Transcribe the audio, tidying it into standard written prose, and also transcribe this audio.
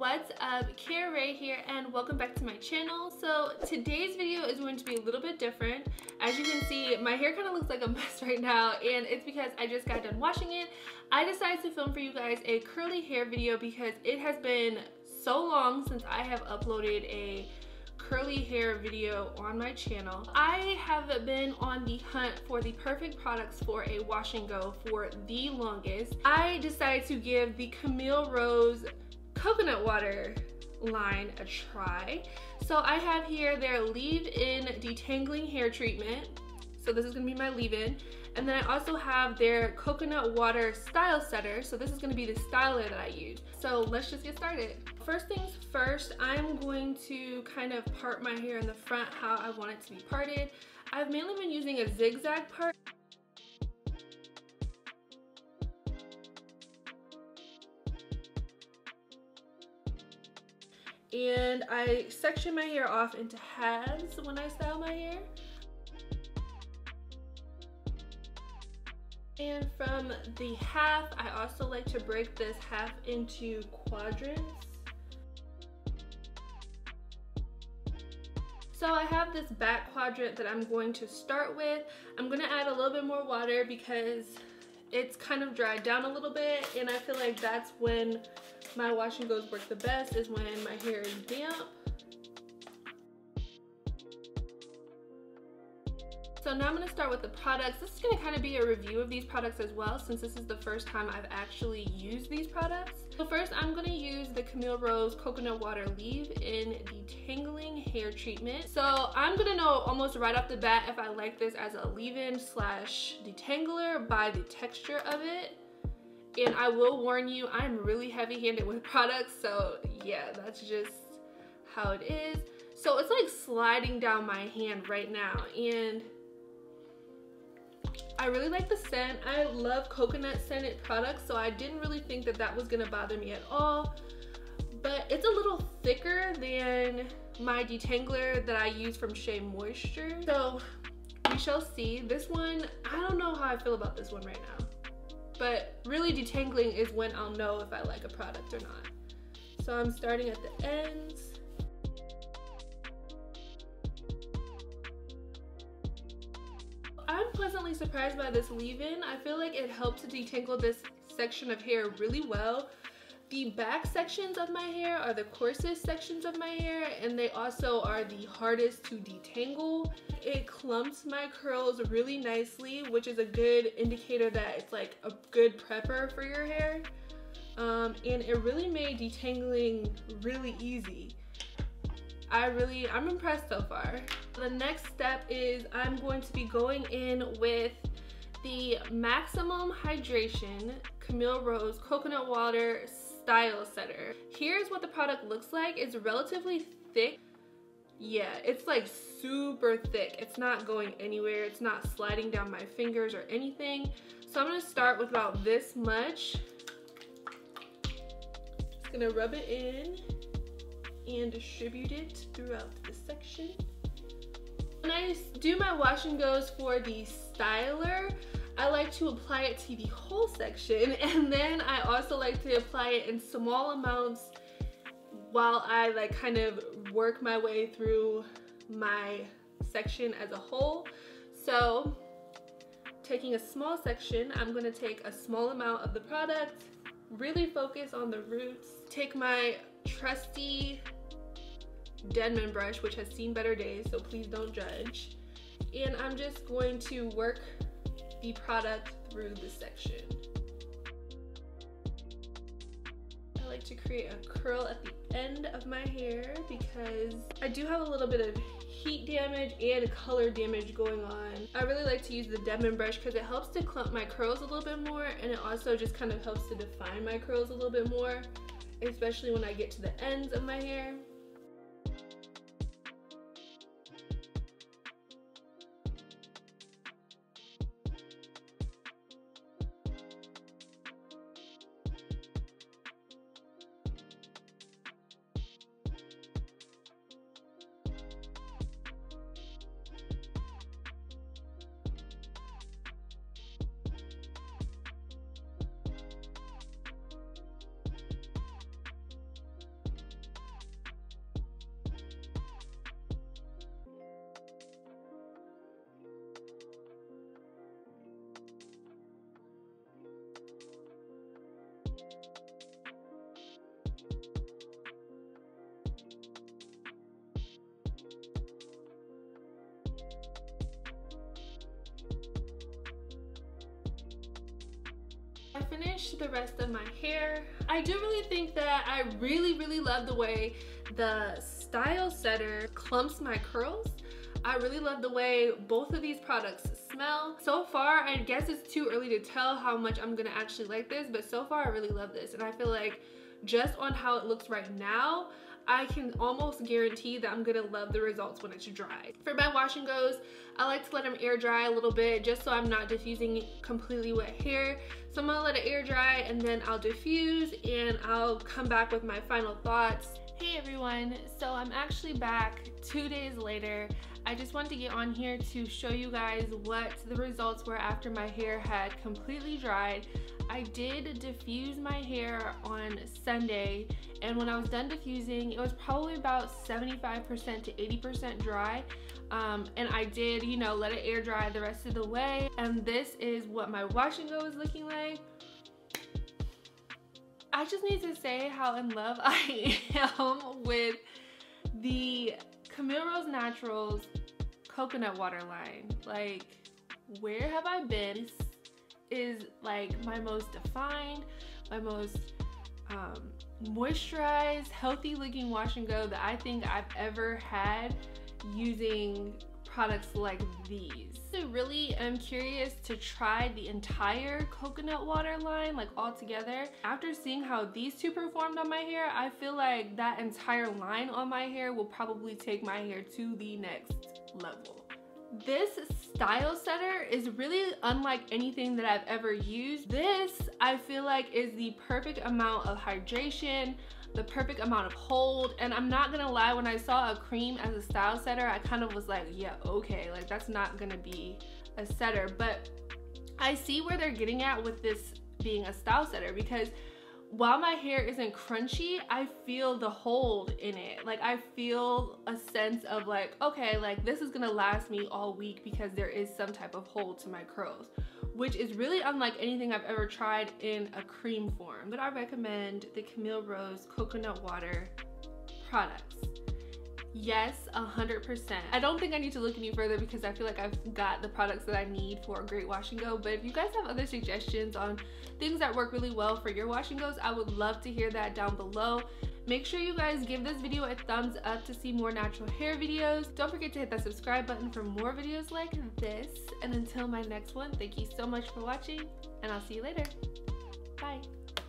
What's up? KARARAE here and welcome back to my channel. So today's video is going to be a little bit different. As you can see, my hair kind of looks like a mess right now, and it's because I just got done washing it. I decided to film for you guys a curly hair video because it has been so long since I have uploaded a curly hair video on my channel. I have been on the hunt for the perfect products for a wash and go for the longest. I decided to give the Camille Rose coconut water line a try. So I have here their leave-in detangling hair treatment. So this is gonna be my leave-in. And then I also have their coconut water style setter. So this is gonna be the styler that I use. So let's just get started. First things first, I'm going to kind of part my hair in the front how I want it to be parted. I've mainly been using a zigzag part. And I section my hair off into halves when I style my hair. And from the half, I also like to break this half into quadrants. So I have this back quadrant that I'm going to start with. I'm gonna add a little bit more water because it's kind of dried down a little bit, and I feel like that's when my wash and goes work the best, is when my hair is damp. So now I'm going to start with the products. This is going to kind of be a review of these products as well, since this is the first time I've actually used these products. So first I'm going to use the Camille Rose Coconut Water Leave-In Detangling Hair Treatment. So I'm going to know almost right off the bat if I like this as a leave-in slash detangler by the texture of it. And I will warn you, I'm really heavy-handed with products, so yeah, that's just how it is. So it's like sliding down my hand right now, and I really like the scent. I love coconut scented products, so I didn't really think that that was gonna bother me at all. But it's a little thicker than my detangler that I use from Shea Moisture. So we shall see. This one, I don't know how I feel about this one right now. But really detangling is when I'll know if I like a product or not. So I'm starting at the ends. I'm pleasantly surprised by this leave-in. I feel like it helped to detangle this section of hair really well. The back sections of my hair are the coarsest sections of my hair, and they also are the hardest to detangle. It clumps my curls really nicely, which is a good indicator that it's like a good prepper for your hair. And it really made detangling really easy. I'm impressed so far. The next step is I'm going to be going in with the Maximum Hydration Camille Rose Coconut Water Style Setter. Here's what the product looks like. It's relatively thick. Yeah, it's like super thick. It's not going anywhere. It's not sliding down my fingers or anything. So I'm gonna start with about this much. Just gonna rub it in and distribute it throughout the section. When I do my wash and goes for the styler, I like to apply it to the whole section, and then I also like to apply it in small amounts while I like kind of work my way through my section as a whole. So taking a small section, I'm going to take a small amount of the product, really focus on the roots, take my trusty Denman brush, which has seen better days, so please don't judge, and I'm just going to work the product through the section. I like to create a curl at the end of my hair because I do have a little bit of heat damage and color damage going on. I really like to use the Denman brush because it helps to clump my curls a little bit more, and it also just kind of helps to define my curls a little bit more, especially when I get to the ends of my hair. I finished the rest of my hair. I do really think that I really love the way the Style Setter clumps my curls. I really love the way both of these products smell. So far, I guess it's too early to tell how much I'm gonna actually like this, but so far I really love this. And I feel like just on how it looks right now, I can almost guarantee that I'm gonna love the results when it's dry. For my wash and goes, I like to let them air dry a little bit just so I'm not diffusing completely wet hair. So I'm gonna let it air dry and then I'll diffuse and I'll come back with my final thoughts. Hey everyone, so I'm actually back 2 days later. I just wanted to get on here to show you guys what the results were after my hair had completely dried. I did diffuse my hair on Sunday, and when I was done diffusing, it was probably about 75% to 80% dry. And I did, you know, let it air dry the rest of the way. And this is what my wash and go is looking like. I just need to say how in love I am with the Camille Rose Naturals coconut water line. Like, where have I been? This is like my most defined, my most moisturized, healthy looking wash and go that I think I've ever had using products like these. I really am curious to try the entire coconut water line, like all together. After seeing how these two performed on my hair, I feel like that entire line on my hair will probably take my hair to the next level. This Style Setter is really unlike anything that I've ever used. This, I feel like, is the perfect amount of hydration, the perfect amount of hold. And I'm not gonna lie, when I saw a cream as a Style Setter, I kind of was like, yeah, okay, like that's not gonna be a setter. But I see where they're getting at with this being a Style Setter, because while my hair isn't crunchy, I feel the hold in it. Like, I feel a sense of like, okay, like this is gonna last me all week because there is some type of hold to my curls, which is really unlike anything I've ever tried in a cream form. But I recommend the Camille Rose coconut water products. Yes, 100%. I don't think I need to look any further because I feel like I've got the products that I need for a great wash and go. But if you guys have other suggestions on things that work really well for your wash and goes, I would love to hear that down below. Make sure you guys give this video a thumbs up to see more natural hair videos. Don't forget to hit that subscribe button for more videos like this. And until my next one, thank you so much for watching, and I'll see you later. Bye.